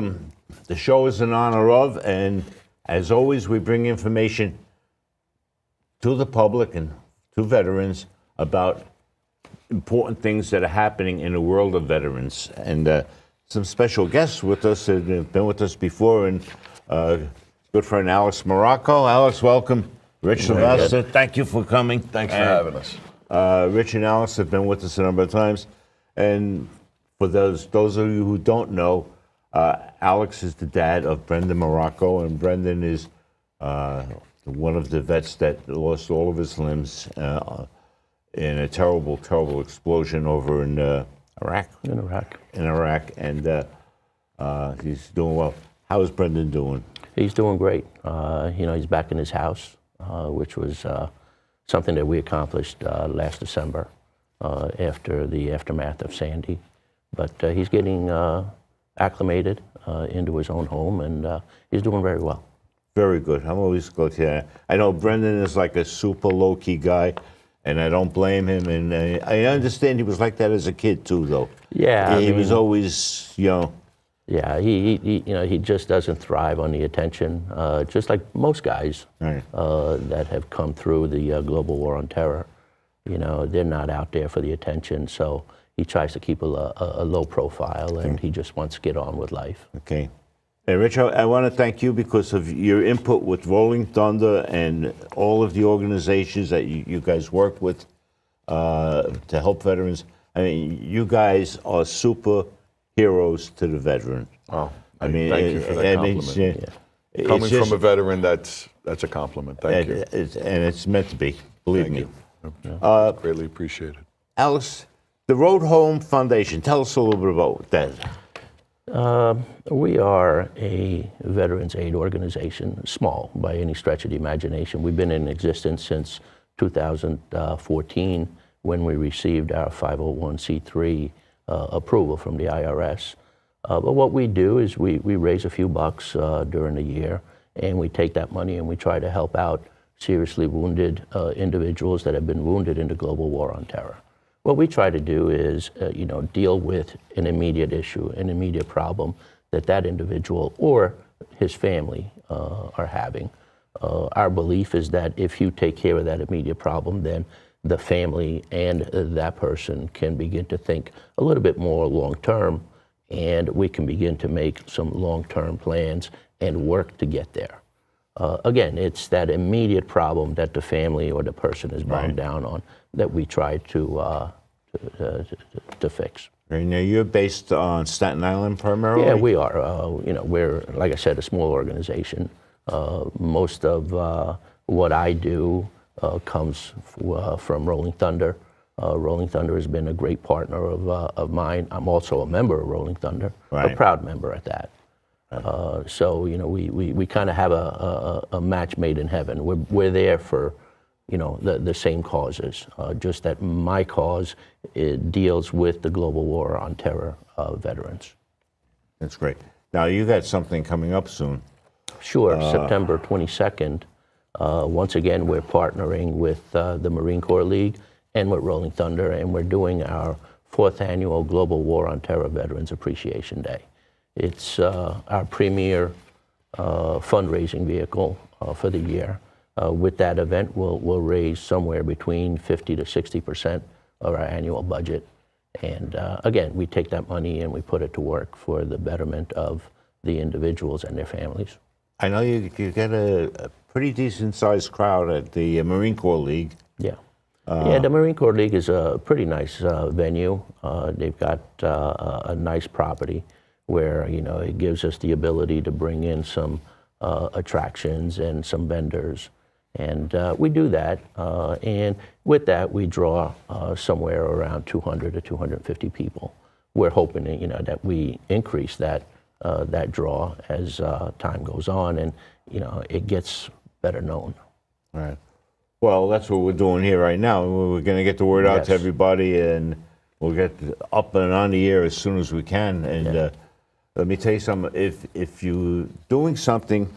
welcome. The show is in honor of, and as always, we bring information to the public and to veterans about important things that are happening in the world of veterans. And some special guests with us that have been with us before, and good friend Alex Morocco. Alex, welcome. Rich Savasta, thank you for coming. Thanks for having us. Rich and Alex have been with us a number of times. And for those of you who don't know, Alex is the dad of Brendan Morocco, and Brendan is one of the vets that lost all of his limbs in a terrible, terrible explosion over in Iraq. In Iraq, and he's doing well. How is Brendan doing? He's doing great. He's back in his house, which was something that we accomplished last December after the aftermath of Sandy. But he's getting acclimated into his own home, and he's doing very well. Very good. I'm always glad to hear that. I know Brendan is like a super low-key guy, and I don't blame him. And I understand he was like that as a kid too, though. Yeah, he was always, Yeah, he just doesn't thrive on the attention, just like most guys right. That have come through the global war on terror. They're not out there for the attention, so he tries to keep a low profile, and he just wants to get on with life. Okay. Hey, Rich, I want to thank you because of your input with Rolling Thunder and all of the organizations that you guys work with to help veterans. I mean, you guys are super heroes to the veteran. Oh, thank you for that compliment. Coming from a veteran, that's a compliment. Thank you. And it's meant to be, believe me. Greatly appreciated. Alex, the Road Home Foundation, tell us a little bit about that. We are a veterans aid organization, small by any stretch of the imagination. We've been in existence since 2014 when we received our 501c3 approval from the IRS. But what we do is we raise a few bucks during the year, and we take that money and we try to help out seriously wounded individuals that have been wounded in the global war on terror. What we try to do is, deal with an immediate issue, an immediate problem that individual or his family are having. Our belief is that if you take care of that immediate problem, then the family and that person can begin to think a little bit more long-term, and we can begin to make some long-term plans and work to get there. Again, it's that immediate problem that the family or the person is bogged down on that we try to fix. Right, now, you're based on Staten Island primarily? Yeah, we are. We're, like I said, a small organization. Most of what I do comes from Rolling Thunder. Rolling Thunder has been a great partner of mine. I'm also a member of Rolling Thunder, a proud member at that. So we kind of have a match made in heaven. We're there for the same causes. Just that my cause deals with the global war on terror veterans. That's great. Now you got something coming up soon. Sure, September 22nd. Once again, we're partnering with the Marine Corps League and with Rolling Thunder, and we're doing our 4th annual Global War on Terror Veterans Appreciation Day. It's our premier fundraising vehicle for the year. With that event, we'll raise somewhere between 50 to 60% of our annual budget. And again, we take that money and we put it to work for the betterment of the individuals and their families. I know you get a pretty decent-sized crowd at the Marine Corps League. Yeah. The Marine Corps League is a pretty nice venue. They've got a nice property where, it gives us the ability to bring in some attractions and some vendors. And we do that. And with that, we draw somewhere around 200 to 250 people. We're hoping, that we increase that draw as time goes on, and, it gets better known. Right. Well, that's what we're doing here right now. We're going to get the word out to everybody, and we'll get up and on the air as soon as we can. And let me tell you something. If you're doing something,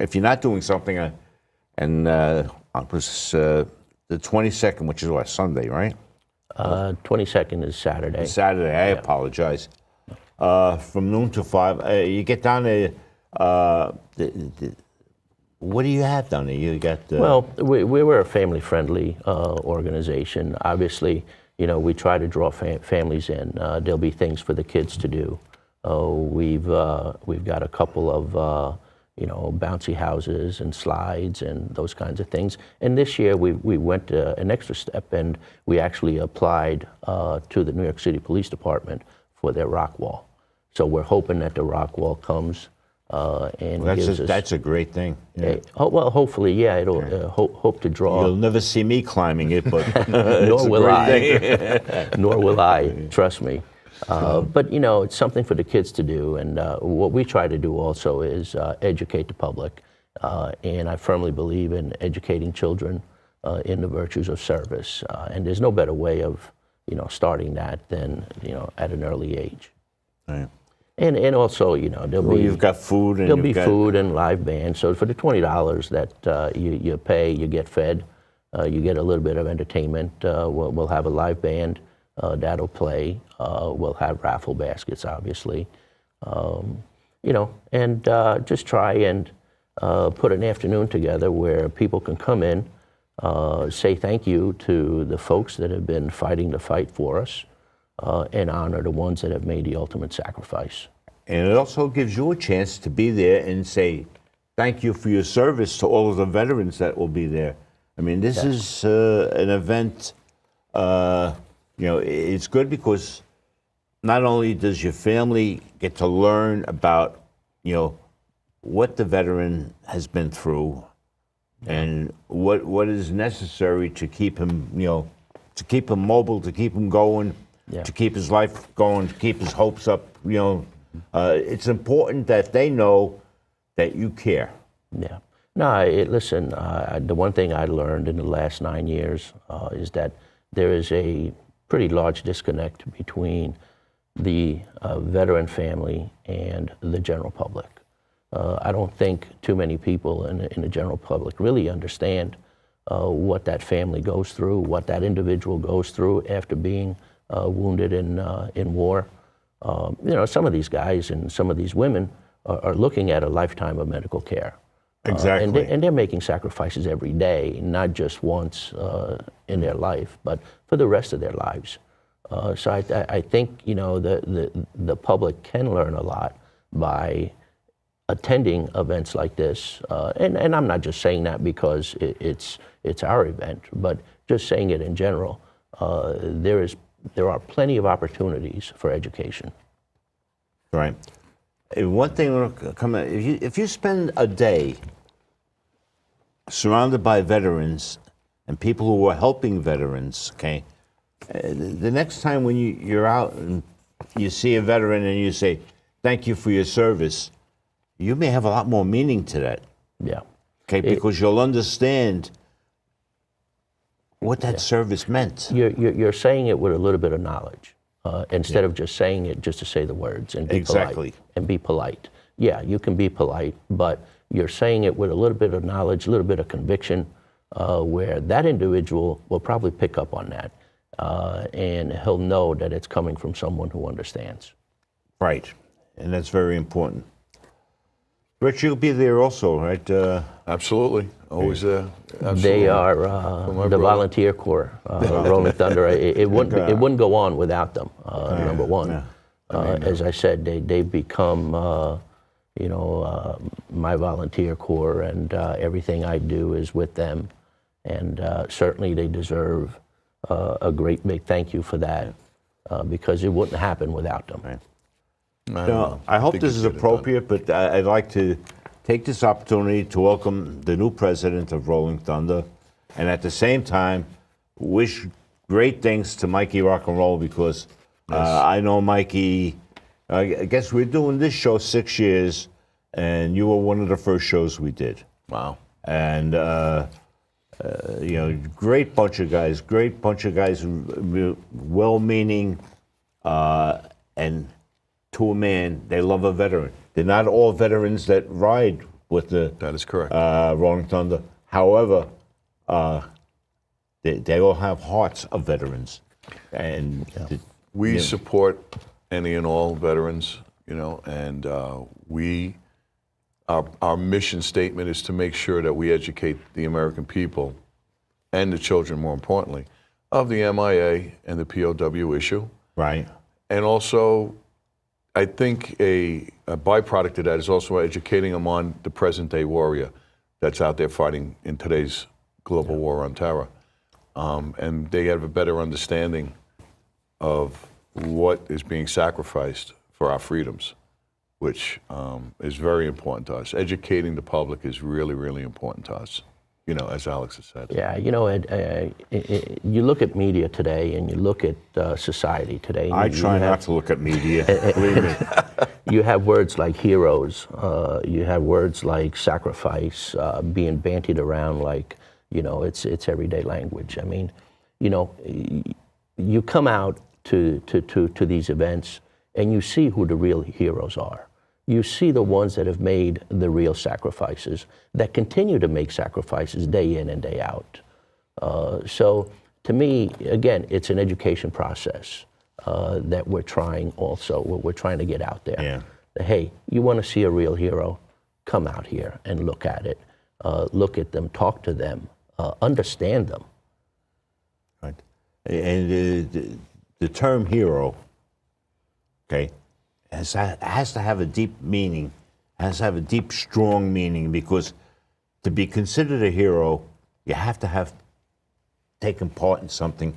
if you're not doing something, and it was the 22nd, which is what, Sunday, right? 22nd is Saturday. Saturday. I apologize. from noon to 5. You get down there. What do you have down there? You got. Well, we were a family-friendly organization. Obviously, you know, we try to draw families in. There'll be things for the kids to do. We've got a couple of you know, bouncy houses and slides and those kinds of things. And this year we went an extra step, and we actually applied to the New York City Police Department for their rock wall. So we're hoping that the rock wall comes and gives us. That's a great thing. Yeah. Well, hopefully, yeah. It'll hope to draw. You'll never see me climbing it, but nor will I. Nor will I. Trust me. But you know, it's something for the kids to do, and what we try to do also is educate the public. And I firmly believe in educating children in the virtues of service. And there's no better way of, you know, starting that than, you know, at an early age. Right. And also, you know, you've got food and there'll be food and live band. So for the $20 that you pay, you get fed. You get a little bit of entertainment. We'll have a live band that'll play. We'll have raffle baskets, obviously. You know, and just try and put an afternoon together where people can come in, say thank you to the folks that have been fighting the fight for us, and honor the ones that have made the ultimate sacrifice. And it also gives you a chance to be there and say thank you for your service to all of the veterans that will be there. I mean, this is an event, you know, it's good because not only does your family get to learn about, you know, what the veteran has been through and what is necessary to keep him, you know, to keep him mobile, to keep him going, to keep his life going, to keep his hopes up, you know. It's important that they know that you care. Yeah. No, listen, the one thing I learned in the last 9 years is that there is a pretty large disconnect between the veteran family and the general public. I don't think too many people in the general public really understand what that family goes through, what that individual goes through after being wounded in war. You know, some of these guys and some of these women are looking at a lifetime of medical care. Exactly. And they're making sacrifices every day, not just once in their life, but for the rest of their lives. So I think, you know, the public can learn a lot by attending events like this. And I'm not just saying that because it's our event, but just saying it in general. There are plenty of opportunities for education. Right. One thing, if you spend a day surrounded by veterans and people who are helping veterans, okay, the next time when you're out and you see a veteran and you say, thank you for your service, you may have a lot more meaning to that. Yeah. Okay, because you'll understand what that service meant. You're saying it with a little bit of knowledge instead of just saying it just to say the words and be polite. And be polite. Yeah, you can be polite, but you're saying it with a little bit of knowledge, a little bit of conviction, where that individual will probably pick up on that, and he'll know that it's coming from someone who understands. Right, and that's very important. Rich, you'll be there also, right? Absolutely. Always there. They are the volunteer corps, Rolling Thunder. It wouldn't go on without them, number one. As I said, they've become, you know, my volunteer corps, and everything I do is with them. And certainly they deserve a great big thank you for that, because it wouldn't happen without them. Right. I hope this is appropriate, but I'd like to take this opportunity to welcome the new president of Rolling Thunder, and at the same time, wish great things to Mikey Rock and Roll, because I know Mikey, I guess we're doing this show 6 years, and you were one of the first shows we did. Wow. And, you know, great bunch of guys, well-meaning, and to a man, they love a veteran. They're not all veterans that ride with the that is correct. Rolling Thunder. However, they all have hearts of veterans. And we support any and all veterans, and our mission statement is to make sure that we educate the American people and the children, more importantly, of the MIA and the POW issue. Right. And also, I think a byproduct of that is also educating them on the present-day warrior that's out there fighting in today's global war on terror. And they have a better understanding of what is being sacrificed for our freedoms, which is very important to us. Educating the public is really, really important to us, as Alex has said. Yeah, you look at media today and you look at society today. I try not to look at media, believe me. You have words like heroes, you have words like sacrifice being bantied around like, it's everyday language. I mean, you come out to these events and you see who the real heroes are. You see the ones that have made the real sacrifices, that continue to make sacrifices day in and day out. So to me, again, it's an education process that we're trying also, we're trying to get out there. Yeah. Hey, you want to see a real hero? Come out here and look at it. Look at them, talk to them, understand them. Right. And the term hero, okay, has to have a deep meaning, has to have a deep, strong meaning, because to be considered a hero, you have to have taken part in something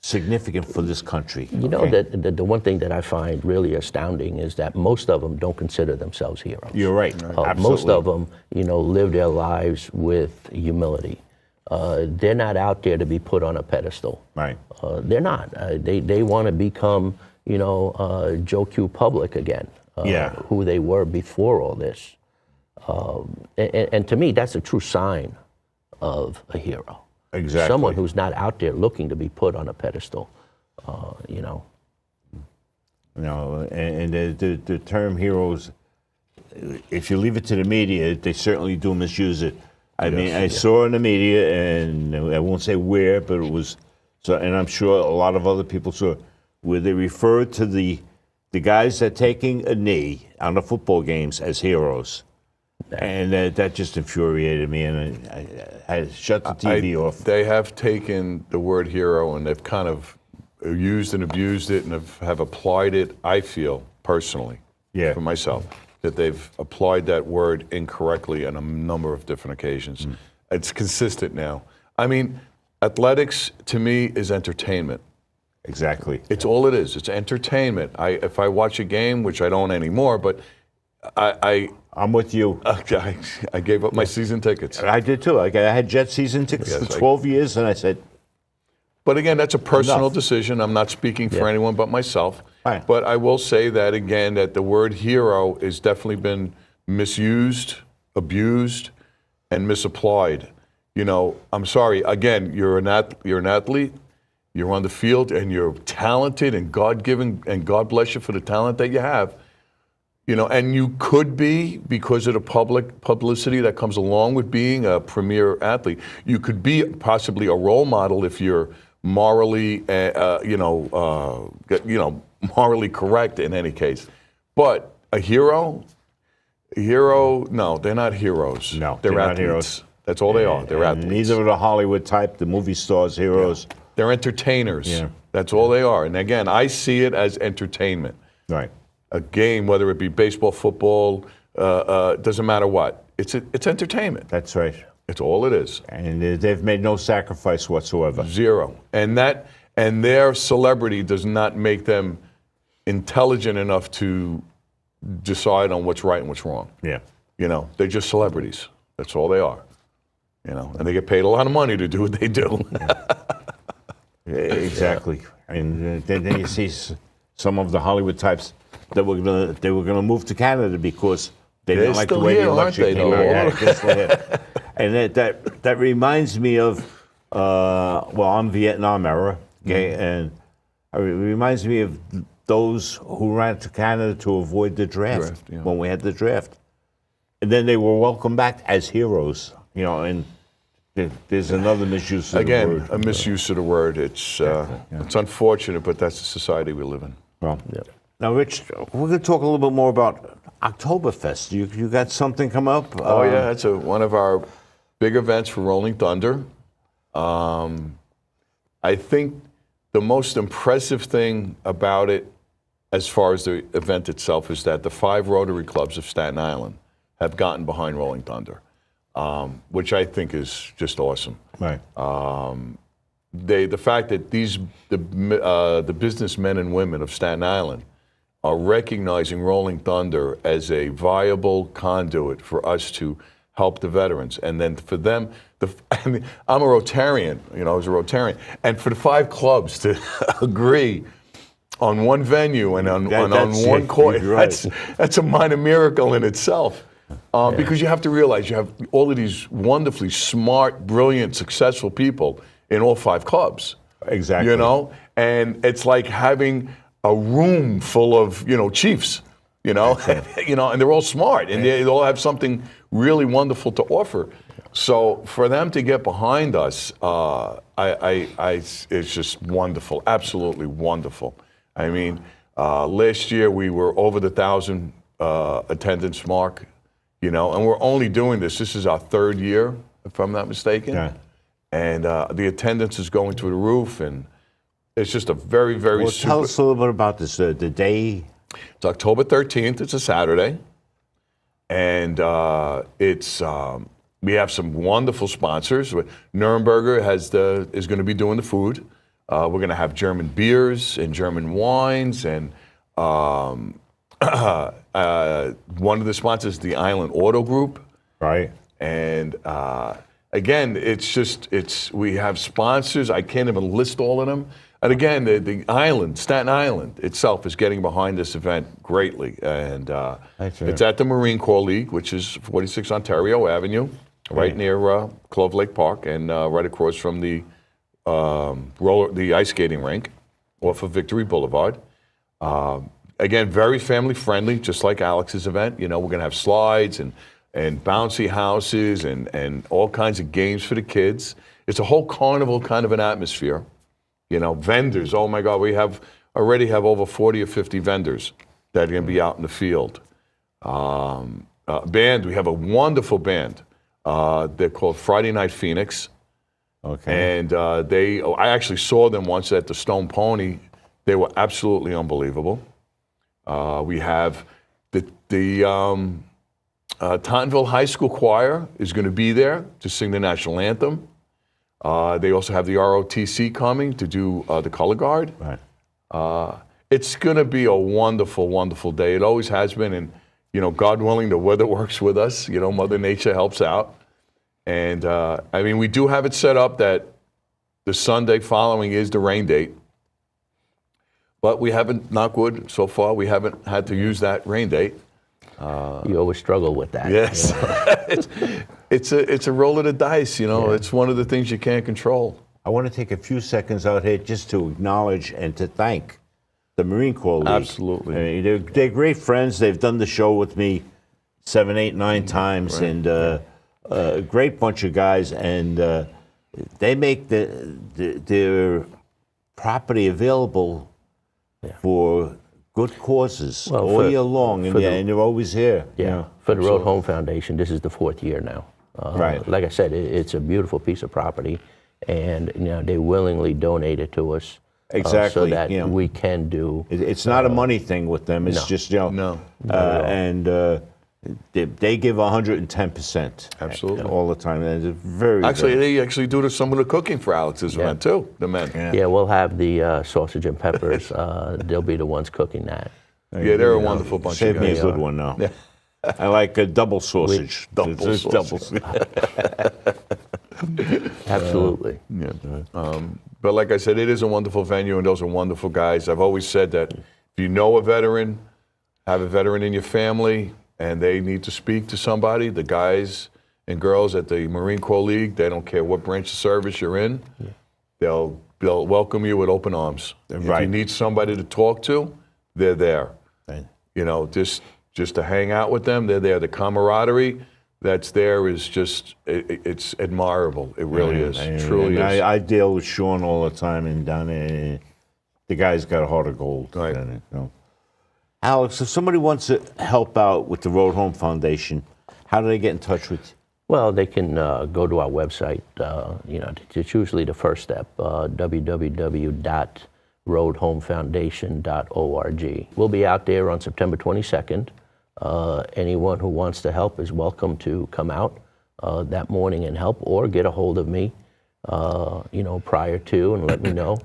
significant for this country. You know, that the one thing that I find really astounding is that most of them don't consider themselves heroes. You're right. Absolutely. Most of them, live their lives with humility. They're not out there to be put on a pedestal. Right. They're not. They want to become, Joe Q. Public again, who they were before all this. And to me, that's a true sign of a hero. Exactly. Someone who's not out there looking to be put on a pedestal, and the term heroes, if you leave it to the media, they certainly do misuse it. I mean, I saw in the media, and I won't say where, but it was, and I'm sure a lot of other people saw, where they referred to the guys that taking a knee on the football games as heroes. And that just infuriated me, and I shut the TV off. They have taken the word hero and they've kind of used and abused it and have applied it, I feel, personally, for myself, that they've applied that word incorrectly on a number of different occasions. It's consistent now. I mean, athletics, to me, is entertainment. Exactly. It's all it is. It's entertainment. If I watch a game, which I don't anymore, but I'm with you. I gave up my season tickets. I did too. I had Jet season tickets for 12 years, and I said. But again, that's a personal decision. I'm not speaking for anyone but myself. Right. But I will say that again, that the word hero has definitely been misused, abused, and misapplied. I'm sorry. Again, you're an athlete. You're on the field, and you're talented and God-given, and God bless you for the talent that you have. And you could be, because of the publicity that comes along with being a premier athlete, you could be possibly a role model if you're morally, morally correct in any case. But a hero, no, they're not heroes. No, they're not athletes. heroes. That's all they are. They're athletes. Neither are the Hollywood type, the movie stars, heroes. Yeah. They're entertainers. Yeah. That's all they are. And again, I see it as entertainment. Right. A game, whether it be baseball, football, doesn't matter what. It's entertainment. That's right. It's all it is. And they've made no sacrifice whatsoever. Zero. And their celebrity does not make them intelligent enough to decide on what's right and what's wrong. Yeah. They're just celebrities. That's all they are. And they get paid a lot of money to do what they do. Exactly. And then you see some of the Hollywood types that they were gonna move to Canada because they didn't like the way the election came out. Yeah, they're still here. And that reminds me of I'm Vietnam era, okay, and it reminds me of those who ran to Canada to avoid the draft when we had the draft, and then they were welcomed back as heroes, and. There's another misuse of the word. Again, a misuse of the word. It's unfortunate, but that's the society we live in. Well, now, Rich, we're going to talk a little bit more about Oktoberfest. You got something come up? Oh yeah, it's one of our big events for Rolling Thunder. I think the most impressive thing about it, as far as the event itself, is that the 5 Rotary clubs of Staten Island have gotten behind Rolling Thunder, which I think is just awesome. Right. The fact that the businessmen and women of Staten Island are recognizing Rolling Thunder as a viable conduit for us to help the veterans, and then for them, I mean, I'm a Rotarian, I was a Rotarian, and for the 5 clubs to agree on one venue and on one court, right. that's a minor miracle in itself. Because you have to realize you have all of these wonderfully smart, brilliant, successful people in all 5 clubs. Exactly. And it's like having a room full of, chiefs, and they're all smart and they all have something really wonderful to offer. So for them to get behind us, it's just wonderful, absolutely wonderful. I mean, last year we were over the 1,000 attendance mark, and we're only doing this. This is our 3rd year, if I'm not mistaken. Yeah. And the attendance is going through the roof, and it's just a very, very super. Tell us a little bit about this. The day. It's October 13th. It's a Saturday, and we have some wonderful sponsors. Nuremberger is going to be doing the food. We're going to have German beers and German wines, and one of the sponsors is the Island Auto Group. Right. And again, we have sponsors. I can't even list all of them. And again, the island, Staten Island itself, is getting behind this event greatly. And it's at the Marine Corps League, which is 46 Ontario Avenue, right near Clove Lake Park, and right across from the ice skating rink off of Victory Boulevard. Again, very family friendly, just like Alex's event. We're going to have slides and bouncy houses and all kinds of games for the kids. It's a whole carnival kind of an atmosphere. Vendors, oh my God, we already have over 40 or 50 vendors that are going to be out in the field. Band, we have a wonderful band. They're called Friday Night Phoenix. Okay. And I actually saw them once at the Stone Pony. They were absolutely unbelievable. We have the Tauntonville High School Choir is going to be there to sing the national anthem. They also have the ROTC coming to do the color guard. Right. It's going to be a wonderful, wonderful day. It always has been, and God willing, the weather works with us. Mother Nature helps out, and we do have it set up that the Sunday following is the rain date. But we haven't, knock wood, so far we haven't had to use that rain date. You always struggle with that. Yes. It's a roll of the dice, It's one of the things you can't control. I want to take a few seconds out here just to acknowledge and to thank the Marine Corps League. Absolutely. I mean, they're great friends. They've done the show with me 7, 8, 9 times, Right. and a great bunch of guys. And they make their property available for good causes all year long, and they're always here. Yeah, for the Road Home Foundation, this is the 4th year now. Right. Like I said, it's a beautiful piece of property, and they willingly donate it to us. Exactly. So that we can do. It's not a money thing with them. It's just No. and they give 110%. Absolutely. All the time. And it's very They actually do some of the cooking for Alex's event too. The men. Yeah, we'll have the sausage and peppers. They'll be the ones cooking that. Yeah, they're a wonderful bunch Save of me guys. a good one now. Yeah. I like a double sausage. Double It's sausage. Absolutely. But like I said, it is a wonderful venue, and those are wonderful guys. I've always said that if you know a veteran, have a veteran in your family, and they need to speak to somebody, the guys and girls at the Marine Corps League, they don't care what branch of service you're in, they'll welcome you with open arms. If you need somebody to talk to, they're there. Right. Just to hang out with them, they're there. The camaraderie that's there is just, it's admirable. It really is. Truly is. I deal with Sean all the time, and down there, the guy's got a heart of gold. Right. You know. Alex, if somebody wants to help out with the Road Home Foundation, how do they get in touch with you? Well, they can go to our website. It's usually the first step, www.roadhomefoundation.org. We'll be out there on September 22nd. Anyone who wants to help is welcome to come out that morning and help, or get a hold of me, prior to, and let me know.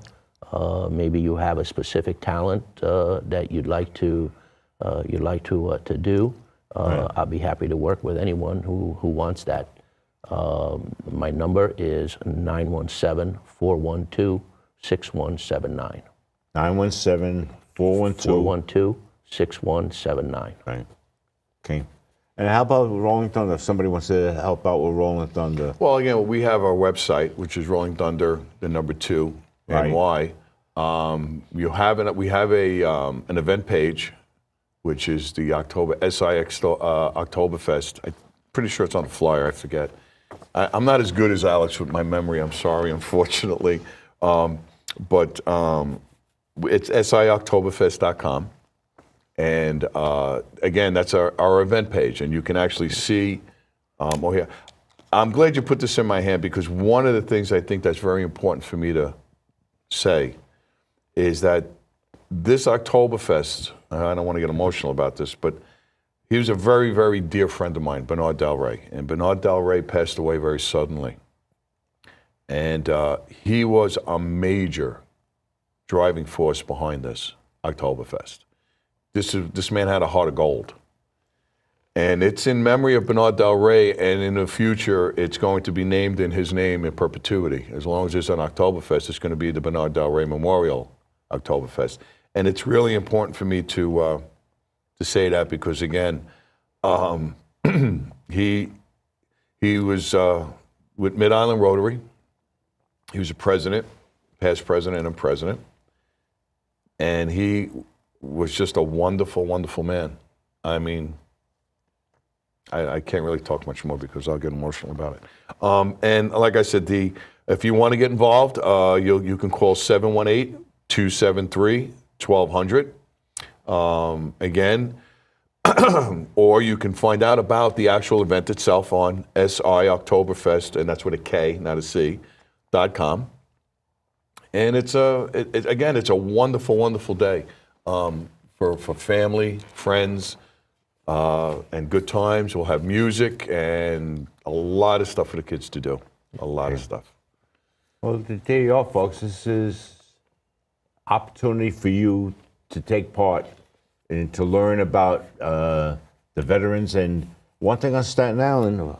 Maybe you have a specific talent that you'd like to do. Right. I'll be happy to work with anyone who wants that. My number is 917-412-6179. 917-412. 412-6179. Right. Okay. And how about Rolling Thunder? If somebody wants to help out with Rolling Thunder. Well, again, we have our website, which is Rolling Thunder, the number 2, NY. We have an event page, which is the Oktoberfest. I'm pretty sure it's on the flyer. I forget. I'm not as good as Alex with my memory. I'm sorry, unfortunately. But it's sioktoberfest.com. And again, that's our event page, and you can actually see. I'm glad you put this in my hand, because one of the things I think that's very important for me to say is that this Oktoberfest, I don't want to get emotional about this, but he was a very, very dear friend of mine, Bernard Del Rey. And Bernard Del Rey passed away very suddenly. And he was a major driving force behind this Oktoberfest. This man had a heart of gold. And it's in memory of Bernard Del Rey, and in the future, it's going to be named in his name in perpetuity. As long as there's an Oktoberfest, it's going to be the Bernard Del Rey Memorial Oktoberfest. And it's really important for me to say that, because, again, he was with Mid-Island Rotary. He was a president, past president and president. And he was just a wonderful, wonderful man. I mean, I can't really talk much more because I'll get emotional about it. And like I said, if you want to get involved, you can call 718-273-1200. Again, or you can find out about the actual event itself on SI Oktoberfest, and that's with a K, not a C, .com. And it's a wonderful, wonderful day for family, friends, and good times. We'll have music and a lot of stuff for the kids to do. A lot of stuff. Well, there you are, folks. This is opportunity for you to take part and to learn about the veterans. And one thing on Staten Island,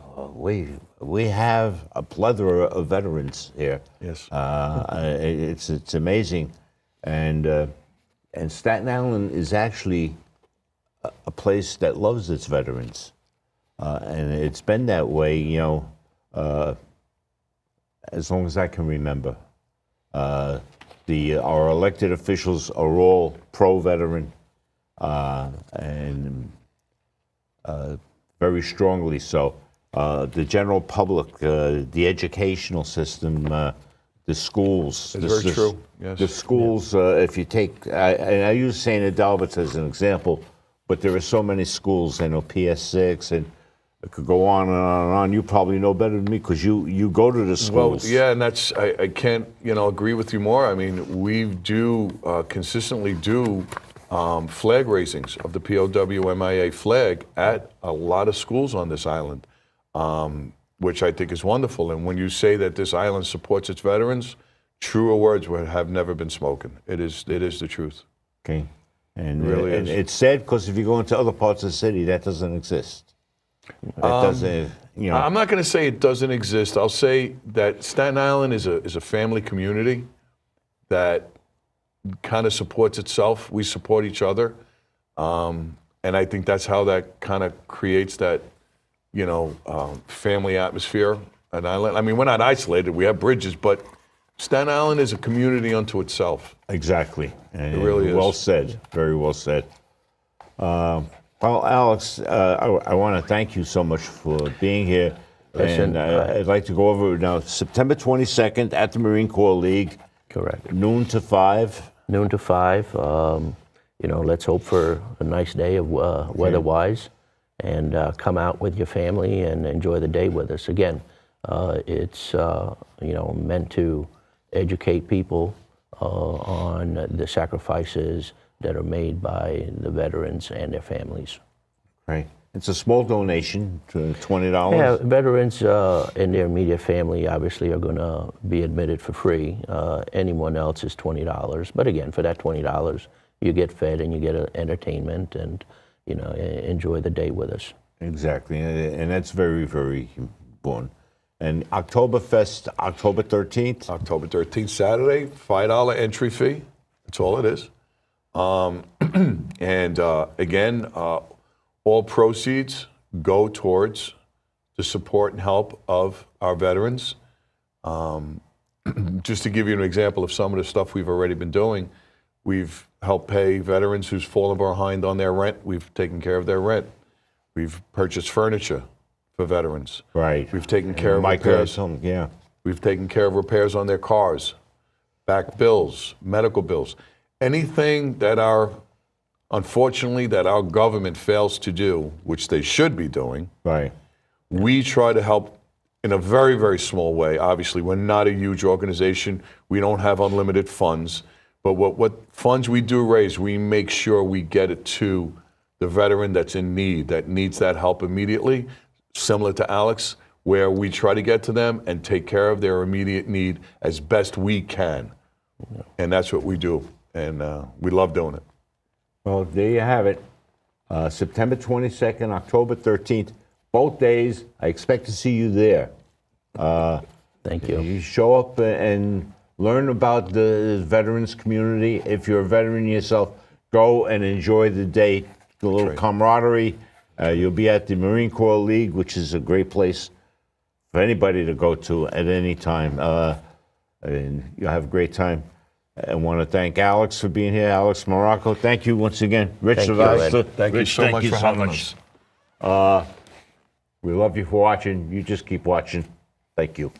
we have a plethora of veterans here. Yes. It's amazing, and Staten Island is actually a place that loves its veterans, and it's been that way, as long as I can remember. Our elected officials are all pro-veteran, and very strongly so. The general public, the educational system, the schools. It's very true, yes. The schools, if you take, and I use St. Adalbert's as an example, but there are so many schools. I know PS6, and it could go on and on and on. You probably know better than me because you go to the schools. Well, yeah, and that's, I can't, agree with you more. I mean, we do consistently do flag raisings of the POW/MIA flag at a lot of schools on this island, which I think is wonderful. And when you say that this island supports its veterans, truer words have never been spoken. It is the truth. Okay. And, It really and is. it's sad because if you go into other parts of the city, that doesn't exist. It doesn't, I'm not going to say it doesn't exist. I'll say that Staten Island is a family community that kind of supports itself. We support each other. And I think that's how that kind of creates that, family atmosphere at Island. I mean, we're not isolated. We have bridges, but Staten Island is a community unto itself. Exactly. And It really is. Well said. Very well said. Well, Alex, I want to thank you so much for being here. Listen, And I'd like to go over now, September 22nd at the Marine Corps League. Correct. Noon to 5. noon to 5. Let's hope for a nice day of weather-wise, and come out with your family and enjoy the day with us. Again, it's meant to educate people on the sacrifices that are made by the veterans and their families. Right. It's a small donation, to $20. Yeah, veterans and their immediate family obviously are going to be admitted for free. Anyone else is $20. But again, for that $20, you get fed and you get entertainment and enjoy the day with us. Exactly, and that's very, very important. And Oktoberfest, October 13th. October 13th, Saturday, $5 entry fee. That's all it is. Again, all proceeds go towards the support and help of our veterans. Just to give you an example of some of the stuff we've already been doing, we've helped pay veterans who's fallen behind on their rent. We've taken care of their rent. We've purchased furniture for veterans. Right. We've taken care of Mike repairs. yeah. We've taken care of repairs on their cars, back bills, medical bills. Anything that unfortunately, that our government fails to do, which they should be doing, Right. we try to help in a very, very small way. Obviously, we're not a huge organization. We don't have unlimited funds. But what funds we do raise, we make sure we get it to the veteran that's in need, that needs that help immediately, similar to Alex, where we try to get to them and take care of their immediate need as best we can. And that's what we do. And we love doing it. Well, there you have it. September 22nd, October 13th, both days. I expect to see you there. Thank you. You show up and learn about the veterans community. If you're a veteran yourself, go and enjoy the day. A little right. camaraderie. You'll be at the Marine Corps League, which is a great place for anybody to go to at any time. And you'll have a great time. I want to thank Alex for being here. Alex Morocco, thank you once again. Rich Thank you, Savasta. Ed. Thank you Rich, so much for having us. We love you for watching. You just keep watching. Thank you.